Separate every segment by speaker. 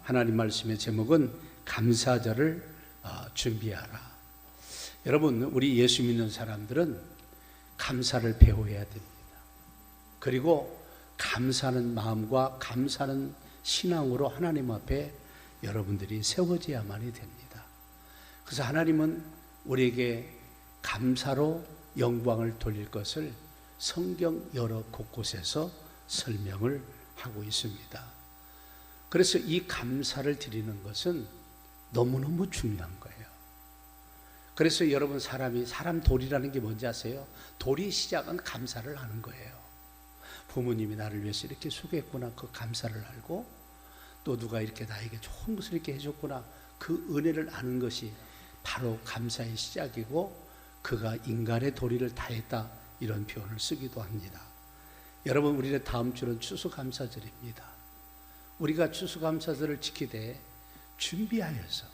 Speaker 1: 하나님 말씀의 제목은 감사절을 준비하라. 여러분, 우리 예수 믿는 사람들은 감사를 배워야 됩니다. 그리고 감사하는 마음과 감사하는 신앙으로 하나님 앞에 여러분들이 세워져야만이 됩니다. 그래서 하나님은 우리에게 감사로 영광을 돌릴 것을 성경 여러 곳곳에서 설명을 하고 있습니다. 그래서 이 감사를 드리는 것은 너무너무 중요한 거예요. 그래서 여러분, 사람 도리라는 게 뭔지 아세요? 도리 시작은 감사를 하는 거예요. 부모님이 나를 위해서 이렇게 수고했구나, 그 감사를 알고, 또 누가 이렇게 나에게 좋은 것을 이렇게 해줬구나, 그 은혜를 아는 것이 바로 감사의 시작이고, 그가 인간의 도리를 다했다, 이런 표현을 쓰기도 합니다. 여러분, 우리는 다음 주는 추수감사절입니다. 우리가 추수감사절을 지키되 준비하여서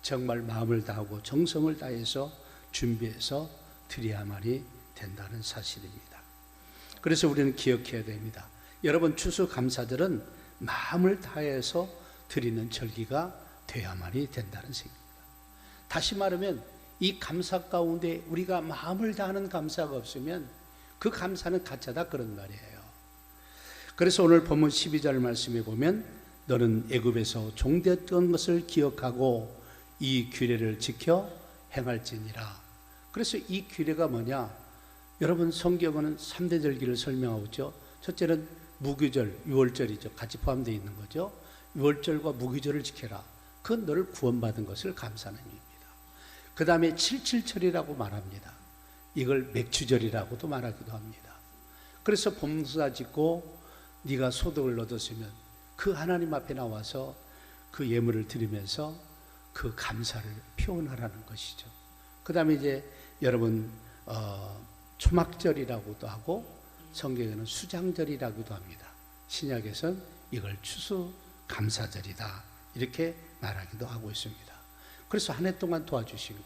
Speaker 1: 정말 마음을 다하고 정성을 다해서 준비해서 드려야만이 된다는 사실입니다. 그래서 우리는 기억해야 됩니다. 여러분, 추수감사절은 마음을 다해서 드리는 절기가 돼야만이 된다는 생각입니다. 다시 말하면 이 감사 가운데 우리가 마음을 다하는 감사가 없으면 그 감사는 가짜다, 그런 말이에요. 그래서 오늘 본문 12절 말씀에 보면 너는 애굽에서 종되었던 것을 기억하고 이 규례를 지켜 행할지니라. 그래서 이 규례가 뭐냐? 여러분, 성경은 3대 절기를 설명하고 있죠. 첫째는 무교절, 유월절이죠. 같이 포함되어 있는 거죠. 유월절과 무교절을 지켜라. 그건 너를 구원받은 것을 감사하는 의미입니다. 그 다음에 7.7절이라고 말합니다. 이걸 맥주절이라고도 말하기도 합니다. 그래서 범사 짓고 네가 소득을 얻었으면 그 하나님 앞에 나와서 그 예물을 드리면서 그 감사를 표현하라는 것이죠. 그 다음에 이제 여러분, 초막절이라고도 하고 성경에는 수장절이라고도 합니다. 신약에서는 이걸 추수감사절이다, 이렇게 말하기도 하고 있습니다. 그래서 한 해 동안 도와주신 것,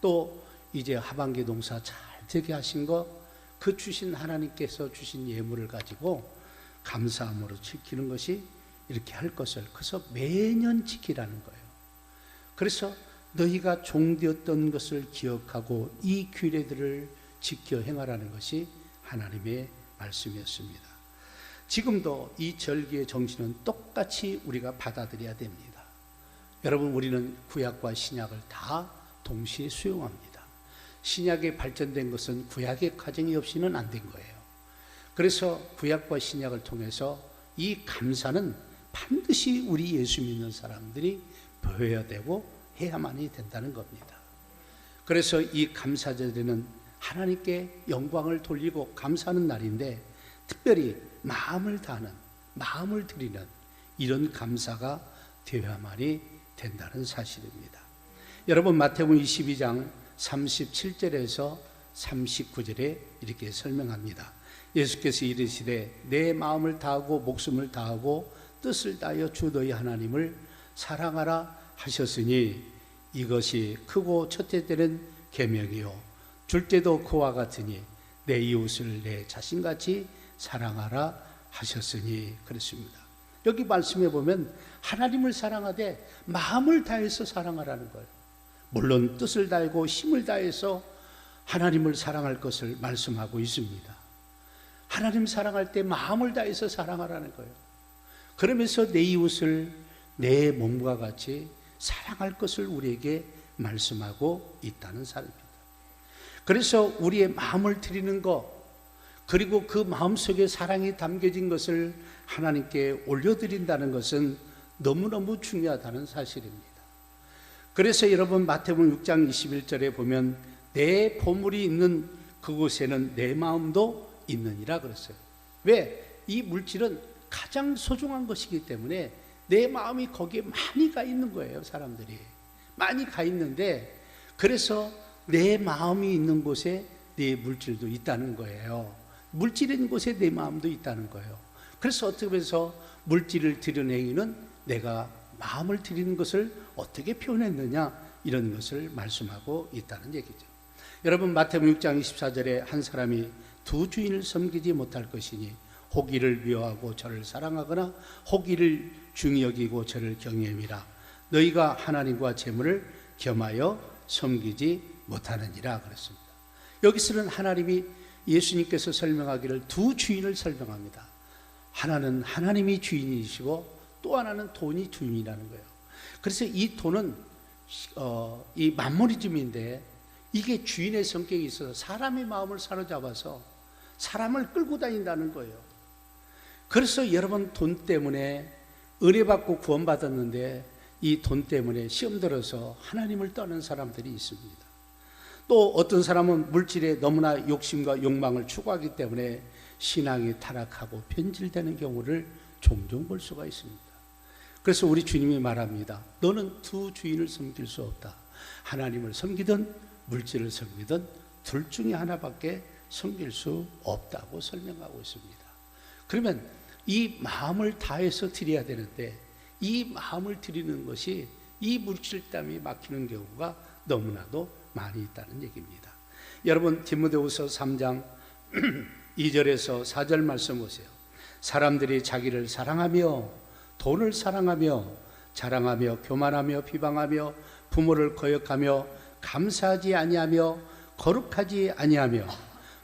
Speaker 1: 또 이제 하반기 농사 잘 되게 하신 것, 그 주신 하나님께서 주신 예물을 가지고 감사함으로 지키는 것이 이렇게 할 것을, 그래서 매년 지키라는 거예요. 그래서 너희가 종되었던 것을 기억하고 이 규례들을 지켜 행하라는 것이 하나님의 말씀이었습니다. 지금도 이 절기의 정신은 똑같이 우리가 받아들여야 됩니다. 여러분, 우리는 구약과 신약을 다 동시에 수용합니다. 신약에 발전된 것은 구약의 과정이 없이는 안 된 거예요. 그래서 구약과 신약을 통해서 이 감사는 반드시 우리 예수 믿는 사람들이 배워야 되고 해야만이 된다는 겁니다. 그래서 이 감사절에는 하나님께 영광을 돌리고 감사하는 날인데, 특별히 마음을 다하는, 마음을 드리는 이런 감사가 되어야만이 된다는 사실입니다. 여러분, 마태복음 22장 37절에서 39절에 이렇게 설명합니다. 예수께서 이르시되 내 마음을 다하고 목숨을 다하고 뜻을 다하여 주 너희 하나님을 사랑하라 하셨으니 이것이 크고 첫째 되는 계명이요 둘째도 그와 같으니 내 이웃을 내 자신같이 사랑하라 하셨으니 그랬습니다. 여기 말씀해 보면 하나님을 사랑하되 마음을 다해서 사랑하라는 거예요. 물론 뜻을 다하고 힘을 다해서 하나님을 사랑할 것을 말씀하고 있습니다. 하나님 사랑할 때 마음을 다해서 사랑하라는 거예요. 그러면서 내 이웃을 내 몸과 같이 사랑할 것을 우리에게 말씀하고 있다는 사람입니다. 그래서 우리의 마음을 드리는 것, 그리고 그 마음속에 사랑이 담겨진 것을 하나님께 올려드린다는 것은 너무너무 중요하다는 사실입니다. 그래서 여러분, 마태복음 6장 21절에 보면 내 보물이 있는 그곳에는 내 마음도 있느니라 그랬어요. 왜? 이 물질은 가장 소중한 것이기 때문에 내 마음이 거기에 많이 가 있는 거예요. 사람들이 많이 가 있는데, 그래서 내 마음이 있는 곳에 내 물질도 있다는 거예요. 물질인 곳에 내 마음도 있다는 거예요. 그래서 어떻게 해서 물질을 드러내기는 내가 마음을 드리는 것을 어떻게 표현했느냐, 이런 것을 말씀하고 있다는 얘기죠. 여러분, 마태복음 6장 24절에 한 사람이 두 주인을 섬기지 못할 것이니 호기를 미워하고 저를 사랑하거나 호기를 중히 여기고 저를 경외함이라. 너희가 하나님과 재물을 겸하여 섬기지 못하느니라 그랬습니다. 여기서는 하나님이, 예수님께서 설명하기를 두 주인을 설명합니다. 하나는 하나님이 주인이시고 또 하나는 돈이 주인이라는 거예요. 그래서 이 돈은 이 만모니즘인데, 이게 주인의 성격이 있어서 사람의 마음을 사로잡아서 사람을 끌고 다닌다는 거예요. 그래서 여러분, 돈 때문에 은혜 받고 구원받았는데 이 돈 때문에 시험 들어서 하나님을 떠난 사람들이 있습니다. 또 어떤 사람은 물질에 너무나 욕심과 욕망을 추구하기 때문에 신앙이 타락하고 변질되는 경우를 종종 볼 수가 있습니다. 그래서 우리 주님이 말합니다. 너는 두 주인을 섬길 수 없다. 하나님을 섬기든 물질을 섬기든 둘 중에 하나밖에 섬길 수 없다고 설명하고 있습니다. 그러면 이 마음을 다해서 드려야 되는데, 이 마음을 드리는 것이 이 물질땀이 막히는 경우가 너무나도 많이 있다는 얘기입니다. 여러분, 디모데후서 3장 2절에서 4절 말씀 보세요. 사람들이 자기를 사랑하며 돈을 사랑하며 자랑하며 교만하며 비방하며 부모를 거역하며 감사하지 아니하며 거룩하지 아니하며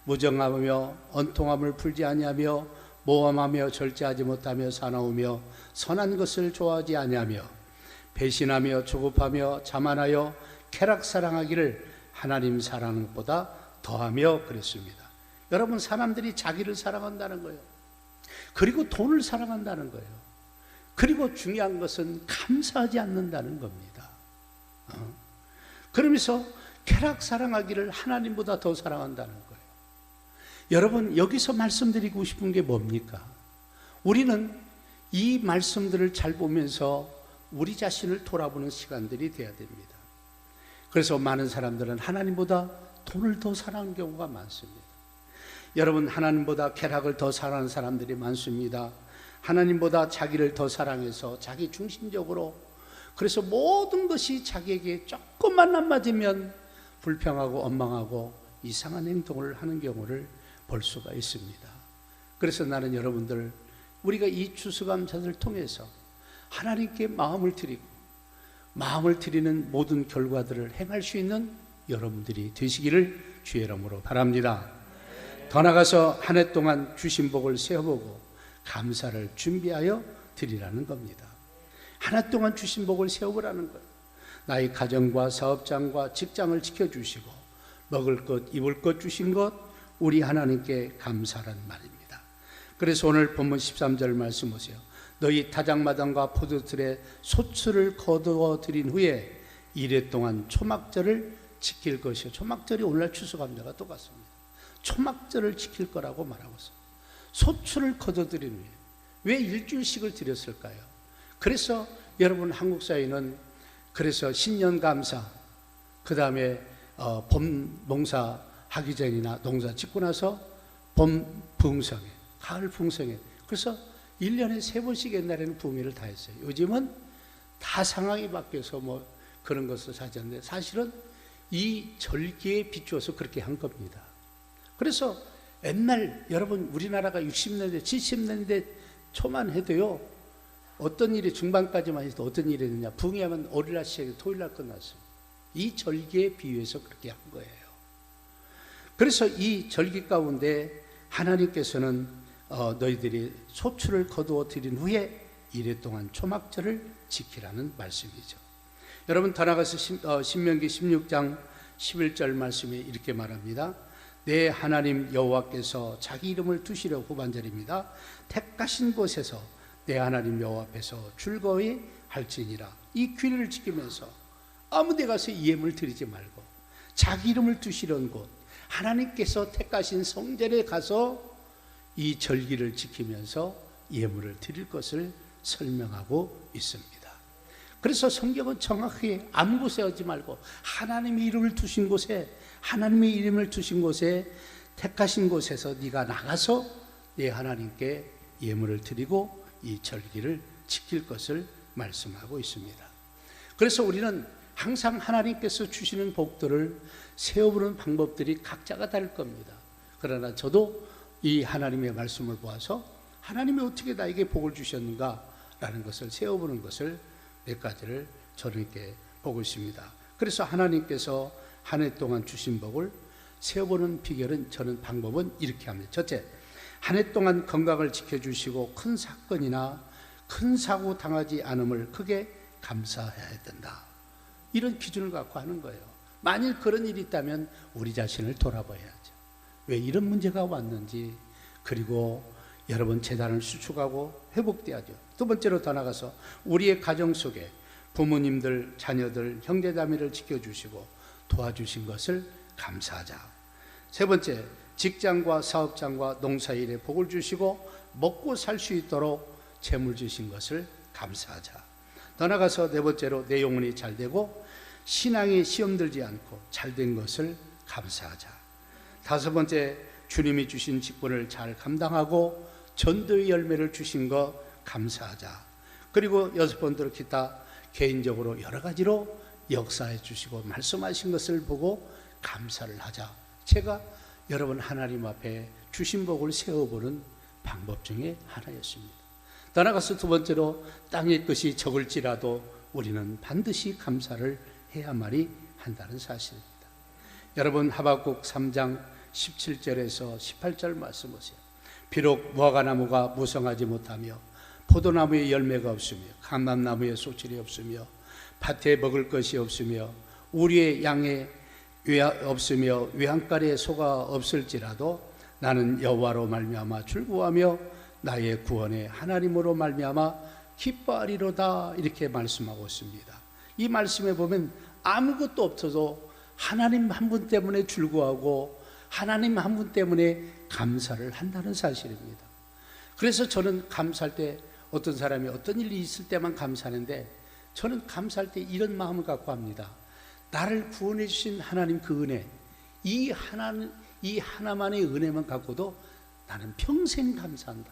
Speaker 1: 무정하며 언통함을 풀지 아니하며 모함하며 절제하지 못하며 사나우며 선한 것을 좋아하지 아니하며 배신하며 조급하며 자만하여 쾌락 사랑하기를 하나님 사랑하는 것보다 더하며 그랬습니다. 여러분, 사람들이 자기를 사랑한다는 거예요. 그리고 돈을 사랑한다는 거예요. 그리고 중요한 것은 감사하지 않는다는 겁니다. 그러면서 쾌락 사랑하기를 하나님보다 더 사랑한다는 거예요. 여러분, 여기서 말씀드리고 싶은 게 뭡니까? 우리는 이 말씀들을 잘 보면서 우리 자신을 돌아보는 시간들이 돼야 됩니다. 그래서 많은 사람들은 하나님보다 돈을 더 사랑하는 경우가 많습니다. 여러분, 하나님보다 쾌락을 더 사랑하는 사람들이 많습니다. 하나님보다 자기를 더 사랑해서 자기 중심적으로, 그래서 모든 것이 자기에게 조금만 안 맞으면 불평하고 원망하고 이상한 행동을 하는 경우를 볼 수가 있습니다. 그래서 나는 여러분들, 우리가 이 추수감사를 통해서 하나님께 마음을 드리고 마음을 드리는 모든 결과들을 행할 수 있는 여러분들이 되시기를 주의 이름으로 바랍니다. 더 나아가서 한 해 동안 주신 복을 세어보고 감사를 준비하여 드리라는 겁니다. 한 해 동안 주신 복을 세어보라는 거예요. 나의 가정과 사업장과 직장을 지켜주시고 먹을 것 입을 것 주신 것, 우리 하나님께 감사라는 말입니다. 그래서 오늘 본문 13절 말씀 보세요. 너희 타작마당과 포도틀에 소출을 거두어 드린 후에 이래 동안 초막절을 지킬 것이요. 초막절이 오늘날 추수감사가 똑같습니다. 초막절을 지킬 거라고 말하고 있어요. 소출을 거둬들인 후에. 왜 일주일씩을 드렸을까요? 그래서 여러분, 한국 사회는 그래서 신년감사, 그 다음에 봄 농사 하기 전이나 농사 짓고 나서 봄 부흥성회, 가을 부흥성회, 그래서 1년에 3번씩 옛날에는 부흥회를 다 했어요. 요즘은 다 상황이 바뀌어서 뭐 그런 것을 사셨는데, 사실은 이 절기에 비추어서 그렇게 한 겁니다. 그래서 옛날 여러분, 우리나라가 60년대 70년대 초만 해도요, 어떤 일이 중반까지만 해도 어떤 일이 있느냐, 부흥회하면 월요일날 시작해서 토요일날 끝났어요. 이 절기에 비유해서 그렇게 한 거예요. 그래서 이 절기 가운데 하나님께서는 너희들이 소출을 거두어 드린 후에 이래 동안 초막절을 지키라는 말씀이죠. 여러분, 더 나아가서 신명기 16장 11절 말씀에 이렇게 말합니다. 내 하나님 여호와께서 자기 이름을 두시려, 후반절입니다. 택하신 곳에서 내 하나님 여호와 앞에서 즐거이 할지니라. 이 규례를 지키면서 아무 데 가서 예물을 드리지 말고 자기 이름을 두시려는 곳, 하나님께서 택하신 성전에 가서 이 절기를 지키면서 예물을 드릴 것을 설명하고 있습니다. 그래서 성경은 정확히 아무 곳에 하지 말고 하나님의 이름을 두신 곳에, 하나님의 이름을 두신 곳에, 택하신 곳에서 네가 나가서 내 하나님께 예물을 드리고 이 절기를 지킬 것을 말씀하고 있습니다. 그래서 우리는 항상 하나님께서 주시는 복들을 세어보는 방법들이 각자가 다를 겁니다. 그러나 저도 이 하나님의 말씀을 보아서 하나님이 어떻게 나에게 복을 주셨는가 라는 것을 세어보는 것을 몇 가지를 저는 이렇게 보고 있습니다. 그래서 하나님께서 한 해 동안 주신 복을 세어보는 비결은, 저는 방법은 이렇게 합니다. 첫째, 한 해 동안 건강을 지켜주시고 큰 사건이나 큰 사고 당하지 않음을 크게 감사해야 된다. 이런 기준을 갖고 하는 거예요. 만일 그런 일이 있다면 우리 자신을 돌아봐야죠. 왜 이런 문제가 왔는지, 그리고 여러분 재단을 수축하고 회복돼야죠. 두 번째로 더 나가서 우리의 가정 속에 부모님들, 자녀들, 형제자매를 지켜주시고 도와주신 것을 감사하자. 세 번째, 직장과 사업장과 농사일에 복을 주시고 먹고 살 수 있도록 재물 주신 것을 감사하자. 더 나가서 네 번째로 내 영혼이 잘 되고 신앙이 시험 들지 않고 잘 된 것을 감사하자. 다섯 번째, 주님이 주신 직분을 잘 감당하고 전도의 열매를 주신 것 감사하자. 그리고 여섯 번째로 기타 개인적으로 여러 가지로 역사해 주시고 말씀하신 것을 보고 감사를 하자. 제가 여러분 하나님 앞에 주신 복을 세어보는 방법 중에 하나였습니다. 더 나아가서 두 번째로 땅의 것이 적을지라도 우리는 반드시 감사를 해야만이 한다는 사실입니다. 여러분 하박국 3장 17절에서 18절 말씀 보세요. 비록 무화과나무가 무성하지 못하며 포도나무에 열매가 없으며 감람나무에 소출이 없으며 밭에 먹을 것이 없으며 우리의 양에 없으며 외양간에 소가 없을지라도 나는 여호와로 말미암아 즐거워하며 나의 구원의 하나님으로 말미암아 기뻐하리로다. 이렇게 말씀하고 있습니다. 이 말씀에 보면 아무것도 없어도 하나님 한 분 때문에 즐거워하고 하나님 한 분 때문에 감사를 한다는 사실입니다. 그래서 저는 감사할 때, 어떤 사람이 어떤 일이 있을 때만 감사하는데, 저는 감사할 때 이런 마음을 갖고 합니다. 나를 구원해 주신 하나님 그 은혜, 이 하나만의 은혜만 갖고도 나는 평생 감사한다.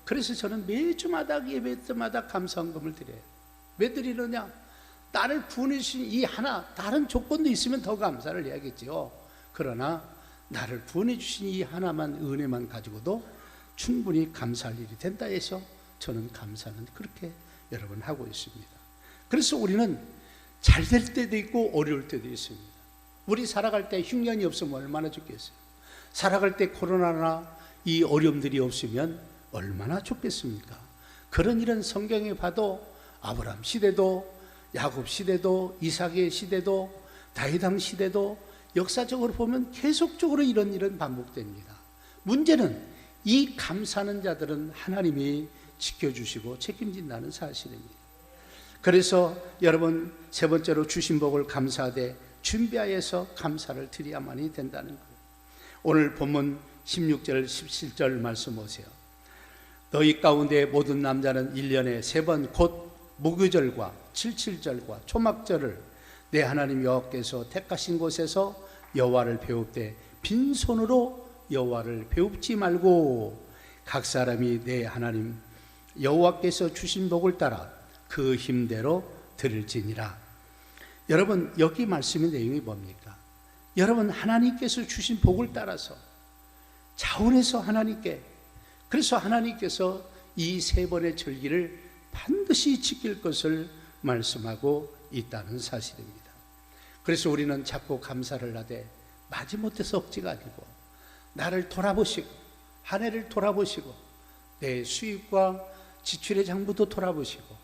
Speaker 1: 그래서 저는 매주마다 예배 때마다 감사헌금을 드려요. 왜 드리느냐? 나를 구원해 주신 이 하나, 다른 조건도 있으면 더 감사를 해야겠지요. 그러나 나를 구원해 주신 이 하나만, 은혜만 가지고도 충분히 감사할 일이 된다 해서 저는 감사는 그렇게 여러분 하고 있습니다. 그래서 우리는 잘 될 때도 있고 어려울 때도 있습니다. 우리 살아갈 때 흉년이 없으면 얼마나 좋겠어요. 살아갈 때 코로나나 이 어려움들이 없으면 얼마나 좋겠습니까? 그런 일은 성경에 봐도 아브라함 시대도, 야곱 시대도, 이삭의 시대도, 다윗 시대도 역사적으로 보면 계속적으로 이런 일은 반복됩니다. 문제는 이 감사하는 자들은 하나님이 지켜주시고 책임진다는 사실입니다. 그래서 여러분 세 번째로 주신 복을 감사하되 준비하여서 감사를 드려야만이 된다는 거예요. 오늘 본문 16절 17절 말씀 보세요. 너희 가운데 모든 남자는 1년에 3번 곧 무교절과 77절과 초막절을 내 하나님 여호와께서 택하신 곳에서 여호와를 배웁되 빈손으로 여호와를 배웁지 말고 각 사람이 내 하나님 여호와께서 주신 복을 따라 그 힘대로 드릴지니라. 여러분 여기 말씀의 내용이 뭡니까? 여러분 하나님께서 주신 복을 따라서 자원해서 하나님께, 그래서 하나님께서 이 3번의 절기를 반드시 지킬 것을 말씀하고 있다는 사실입니다. 그래서 우리는 자꾸 감사를 하되 마지못해서 억지가 아니고 나를 돌아보시고 한 해를 돌아보시고 내 수입과 지출의 장부도 돌아보시고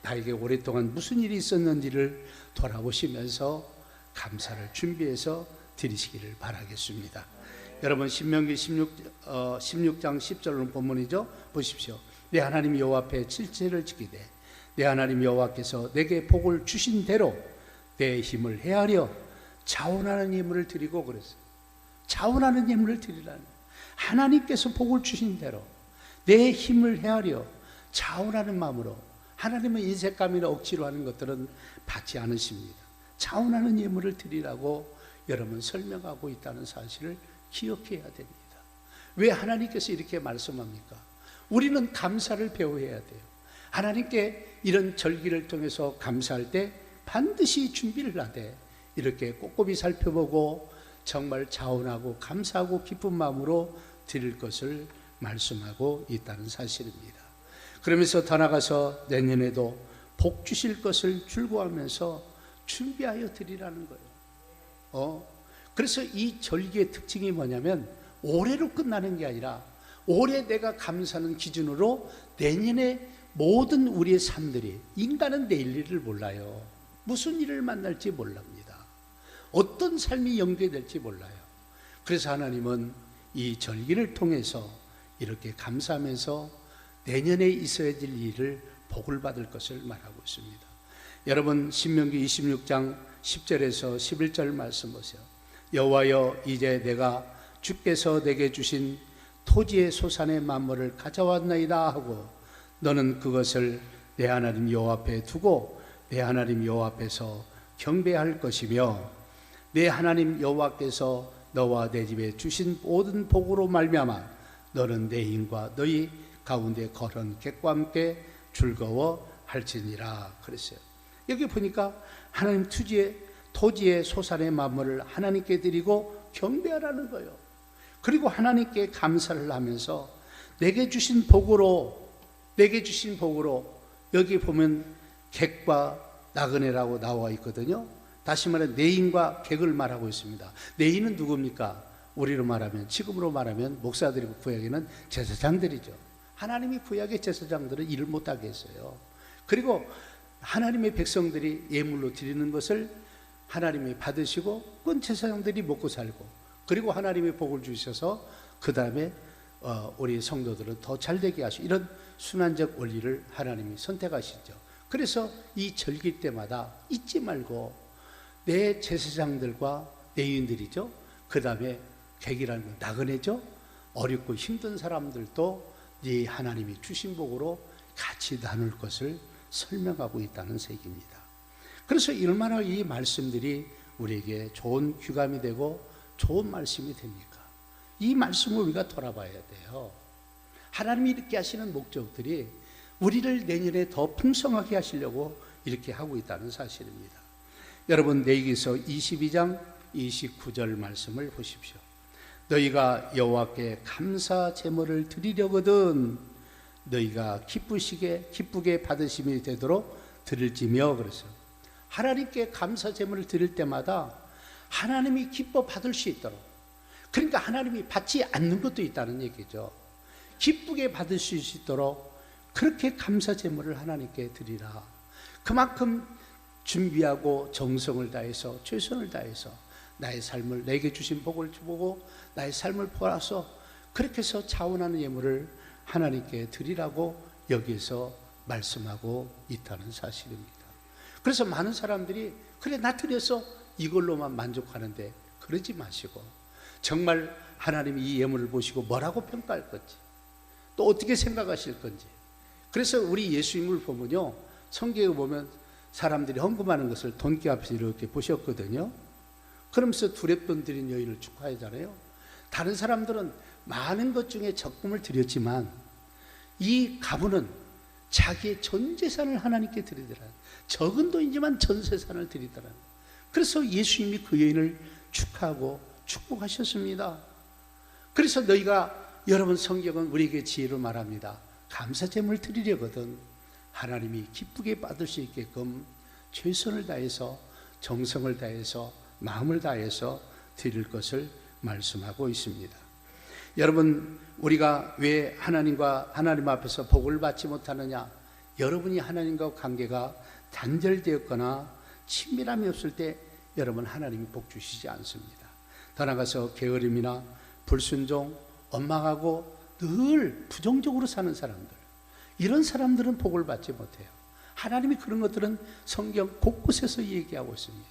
Speaker 1: 나에게 오랫동안 무슨 일이 있었는지를 돌아보시면서 감사를 준비해서 드리시기를 바라겠습니다. 여러분 신명기 16장 10절로 본문이죠. 보십시오. 내 하나님 여호와 앞에 칠칠을 지키되 내 하나님 여호와께서 내게 복을 주신 대로 내 힘을 헤아려 자원하는 예물을 드리고 그랬어요. 자원하는 예물을 드리라는, 하나님께서 복을 주신 대로 내 힘을 헤아려 자원하는 마음으로. 하나님은 인색감이나 억지로 하는 것들은 받지 않으십니다. 자원하는 예물을 드리라고 여러분 설명하고 있다는 사실을 기억해야 됩니다. 왜 하나님께서 이렇게 말씀합니까? 우리는 감사를 배워야 돼요. 하나님께 이런 절기를 통해서 감사할 때 반드시 준비를 하되 이렇게 꼼꼼히 살펴보고 정말 자원하고 감사하고 기쁜 마음으로 드릴 것을 말씀하고 있다는 사실입니다. 그러면서 더 나아가서 내년에도 복 주실 것을 줄고하면서 준비하여 드리라는 거예요. 그래서 이 절기의 특징이 뭐냐면 올해로 끝나는 게 아니라 올해 내가 감사하는 기준으로 내년에 모든 우리의 삶들이, 인간은 내일 일을 몰라요. 무슨 일을 만날지 모릅니다. 어떤 삶이 연계될지 몰라요. 그래서 하나님은 이 절기를 통해서 이렇게 감사하면서 내년에 있어야 될 일을 복을 받을 것을 말하고 있습니다. 여러분 신명기 26장 10절에서 11절 말씀 보세요. 여호와여, 이제 내가 주께서 내게 주신 토지의 소산의 만물을 가져왔나이다 하고 너는 그것을 내 하나님 여호와 앞에 두고 내 하나님 여호와 앞에서 경배할 것이며 내 하나님 여호와께서 너와 내 집에 주신 모든 복으로 말미암아 너는 내 힘과 너희 가운데 거한 객과 함께 즐거워할지니라 그랬어요. 여기 보니까 하나님 토지의 소산의 만물을 하나님께 드리고 경배하라는 거예요. 그리고 하나님께 감사를 하면서 내게 주신 복으로 여기 보면 객과 나그네라고 나와 있거든요. 다시 말해 내인과 객을 말하고 있습니다. 내인은 누굽니까? 우리로 말하면, 지금으로 말하면 목사들이고 구약에는 제사장들이죠. 하나님이 구약의 제사장들은 일을 못하게 했어요. 그리고 하나님의 백성들이 예물로 드리는 것을 하나님이 받으시고 그건 제사장들이 먹고 살고, 그리고 하나님의 복을 주셔서 그 다음에 우리 성도들은 더 잘되게 하시고, 이런 순환적 원리를 하나님이 선택하시죠. 그래서 이 절기 때마다 잊지 말고 내 제사장들과 내인들이죠. 그 다음에 객이라는 건 나그네죠. 어렵고 힘든 사람들도 네 하나님이 주신 복으로 같이 나눌 것을 설명하고 있다는 색입니다. 그래서 얼마나 이 말씀들이 우리에게 좋은 귀감이 되고 좋은 말씀이 됩니까? 이 말씀을 우리가 돌아봐야 돼요. 하나님이 이렇게 하시는 목적들이 우리를 내년에 더 풍성하게 하시려고 이렇게 하고 있다는 사실입니다. 여러분 레위기서 22장 29절 말씀을 보십시오. 너희가 여호와께 감사 제물을 드리려거든 너희가 기쁘게 받으심이 되도록 드릴지며 그래서 하나님께 감사 제물을 드릴 때마다 하나님이 기뻐 받을 수 있도록, 그러니까 하나님이 받지 않는 것도 있다는 얘기죠. 기쁘게 받을 수 있도록 그렇게 감사 제물을 하나님께 드리라. 그만큼 준비하고 정성을 다해서 최선을 다해서 나의 삶을, 내게 주신 복을 보고 나의 삶을 보아서 그렇게 해서 자원하는 예물을 하나님께 드리라고 여기에서 말씀하고 있다는 사실입니다. 그래서 많은 사람들이 그래 나 드려서 이걸로만 만족하는데 그러지 마시고 정말 하나님이 이 예물을 보시고 뭐라고 평가할 건지 또 어떻게 생각하실 건지. 그래서 우리 예수님을 보면요, 성경에 보면 사람들이 헌금하는 것을 돈기 앞에서 이렇게 보셨거든요. 그러면서 두렵돈 드린 여인을 축하하잖아요. 다른 사람들은 많은 것 중에 적금을 드렸지만 이 가부는 자기의 전 재산을 하나님께 드리더라. 적은 돈이지만 전 재산을 드리더라. 그래서 예수님이 그 여인을 축하하고 축복하셨습니다. 그래서 여러분 성경은 우리에게 지혜로 말합니다. 감사제물 드리려거든 하나님이 기쁘게 받을 수 있게끔 최선을 다해서 정성을 다해서 마음을 다해서 드릴 것을 말씀하고 있습니다. 여러분 우리가 왜 하나님 앞에서 복을 받지 못하느냐? 여러분이 하나님과 관계가 단절되었거나 친밀함이 없을 때 여러분 하나님이 복 주시지 않습니다. 더 나아가서 게으름이나 불순종, 원망하고 늘 부정적으로 사는 사람들, 이런 사람들은 복을 받지 못해요. 하나님이 그런 것들은 성경 곳곳에서 얘기하고 있습니다.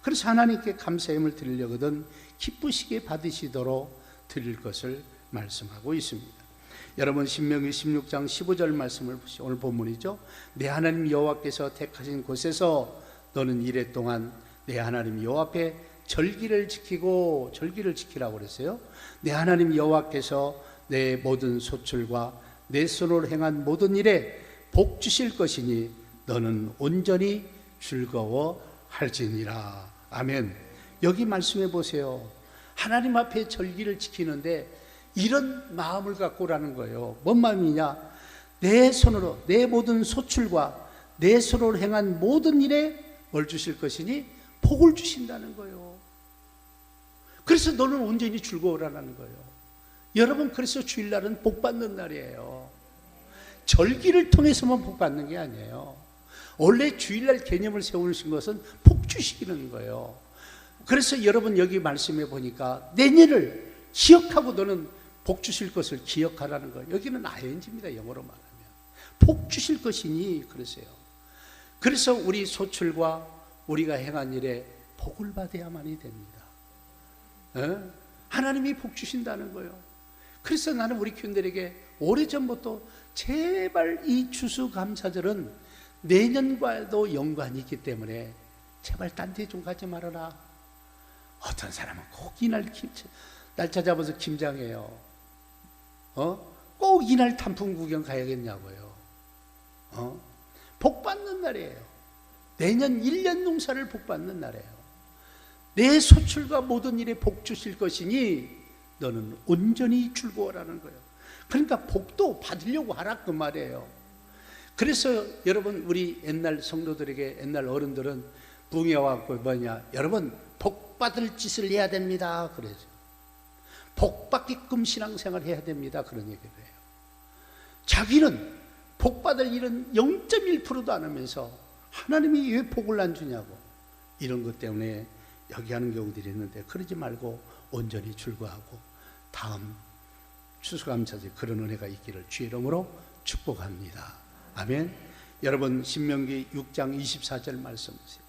Speaker 1: 그래서 하나님께 감사함을 드리려거든 기쁘시게 받으시도록 드릴 것을 말씀하고 있습니다. 여러분 신명기 16장 15절 말씀을 보시죠. 오늘 본문이죠. 내 하나님 여호와께서 택하신 곳에서 너는 이래 동안 내 하나님 여호와 앞에 절기를 지키라고 그랬어요. 내 하나님 여호와께서 내 모든 소출과 내 손으로 행한 모든 일에 복 주실 것이니 너는 온전히 즐거워할지니라. 아멘. 여기 말씀해 보세요. 하나님 앞에 절기를 지키는데 이런 마음을 갖고라는 거예요. 뭔 마음이냐? 내 손으로 내 모든 소출과 내 손으로 행한 모든 일에 뭘 주실 것이니 복을 주신다는 거예요. 그래서 너는 온전히 즐거워라는 거예요. 여러분, 그래서 주일날은 복 받는 날이에요. 절기를 통해서만 복 받는 게 아니에요. 원래 주일날 개념을 세우신 것은 복 주시기는 거예요. 그래서 여러분, 여기 말씀해 보니까 내년을 기억하고 너는 복 주실 것을 기억하라는 거예요. 여기는 ing입니다. 영어로 말하면 복 주실 것이니 그러세요. 그래서 우리 소출과 우리가 행한 일에 복을 받아야만이 됩니다. 하나님이 복 주신다는 거예요. 그래서 나는 우리 교인들에게 오래전부터 제발 이 추수감사절은 내년과도 연관이 있기 때문에 제발 딴 데 좀 가지 말아라. 어떤 사람은 꼭 이날 날짜 잡아서 김장해요. 꼭 이날 단풍 구경 가야겠냐고요. 복 받는 날이에요. 내년 1년 농사를 복 받는 날이에요. 내 소출과 모든 일에 복 주실 것이니 너는 온전히 즐거워라는 거예요. 그러니까 복도 받으려고 하라 그 말이에요. 그래서 여러분, 우리 옛날 성도들에게, 옛날 어른들은 붕해와갖고 뭐냐, 여러분 복 받을 짓을 해야 됩니다 그래서 복 받게끔 신앙생활 해야 됩니다 그런 얘기를 해요. 자기는 복 받을 일은 0.1%도 안 하면서 하나님이 왜 복을 안 주냐고 이런 것 때문에 여기 하는 경우들이 있는데, 그러지 말고 온전히 즐거워하고 다음 추수감사절 그런 은혜가 있기를 주의 이름으로 축복합니다. 아멘. 여러분, 신명기 6장 24절 말씀 보세요.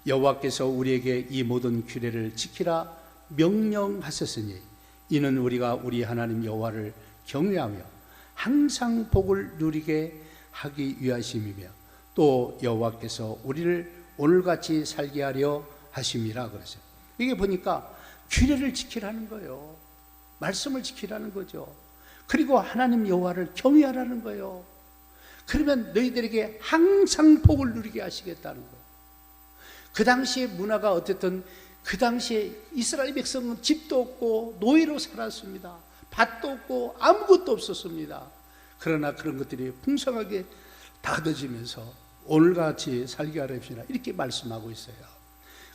Speaker 1: 여호와께서 우리에게 이 모든 규례를 지키라 명령하셨으니 이는 우리가 우리 하나님 여호와를 경외하며 항상 복을 누리게 하기 위하심이며 또 여호와께서 우리를 오늘같이 살게 하려 하심이라 그러세요. 이게 보니까 규례를 지키라는 거예요. 말씀을 지키라는 거죠. 그리고 하나님 여호와를 경외하라는 거예요. 그러면 너희들에게 항상 복을 누리게 하시겠다는 거예요. 그 당시의 문화가 어쨌든 그 당시에 이스라엘 백성은 집도 없고 노예로 살았습니다. 밭도 없고 아무것도 없었습니다. 그러나 그런 것들이 풍성하게 다듬어지면서 오늘같이 살게 하려 합시다 이렇게 말씀하고 있어요.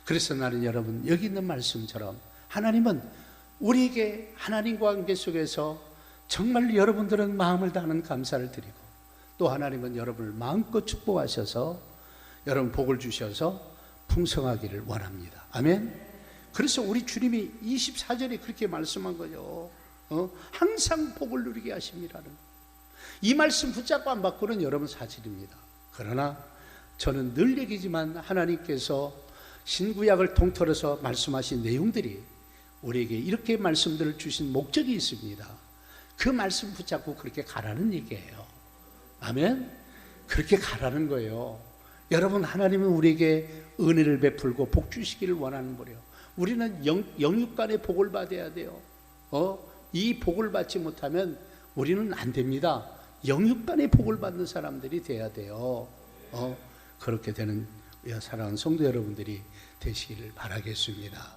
Speaker 1: 그래서 나는 여러분, 여기 있는 말씀처럼 하나님은 우리에게 하나님과 관계 속에서 정말 여러분들은 마음을 다하는 감사를 드리고 또 하나님은 여러분을 마음껏 축복하셔서 여러분 복을 주셔서 풍성하기를 원합니다. 아멘. 그래서 우리 주님이 24절에 그렇게 말씀한 거죠. 항상 복을 누리게 하심이라는 이 말씀 붙잡고 안 받고는 여러분 사실입니다. 그러나 저는 늘 얘기지만 하나님께서 신구약을 통틀어서 말씀하신 내용들이 우리에게 이렇게 말씀들을 주신 목적이 있습니다. 그 말씀 붙잡고 그렇게 가라는 얘기예요. 아멘. 그렇게 가라는 거예요. 여러분, 하나님은 우리에게 은혜를 베풀고 복 주시기를 원하는 거예요. 우리는 영육간의 복을 받아야 돼요. 이 복을 받지 못하면 우리는 안 됩니다. 영육간의 복을 받는 사람들이 돼야 돼요. 그렇게 되는 사랑하는 성도 여러분들이 되시기를 바라겠습니다.